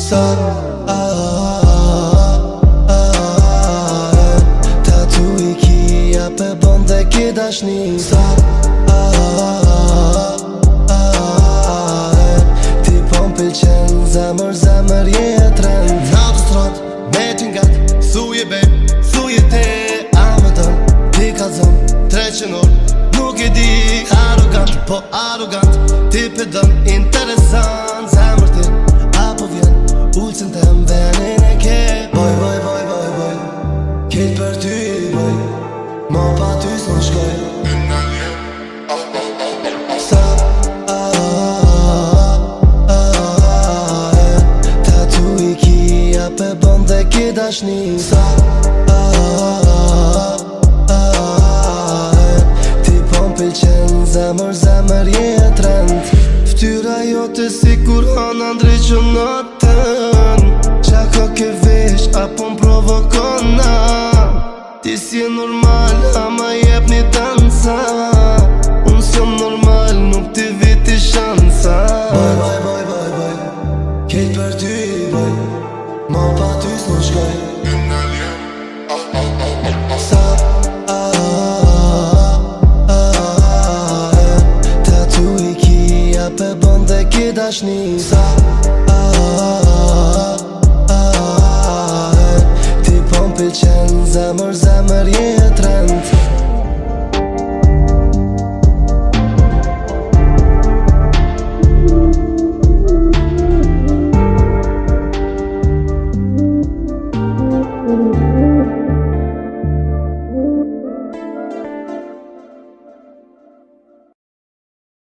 Sa tatu I kia pe bon dhe ki dashni. Sa ti po m'pëlqen zemër, zemër je trend. Në autostrad, me t'ingat, thuje babe, thuje te. A më dën, ti ka zëm, 300 orë, nuk I di. Arrogant, po arrogant, ti pe dën, interesant. Zemër ti, apo vjen, ullëcën të mvenin e ke. Boj, boj, boj, boj, boj, kejt për ty I boj, ma pa ty s'në shkoj. Sa tatu I kia pe bon dhe ki dashni. Sa ti po m'pëlqen zemër, zemër je trend. Ftyra jote si kur hana ndryqën natën. Qa ka ke vesh apo m'provokona. Ti si e normal ama jep një dansa. Unë s'jom normal nuk ti viti shansa. Boj, boj, boj, boj, boj, kejt për ty I boj, ma pa ty s'në shkoj. Sa tatu I kia pe bon dhe ki dashni. Sa ti po m'pëlqen zemër, zemër je trend.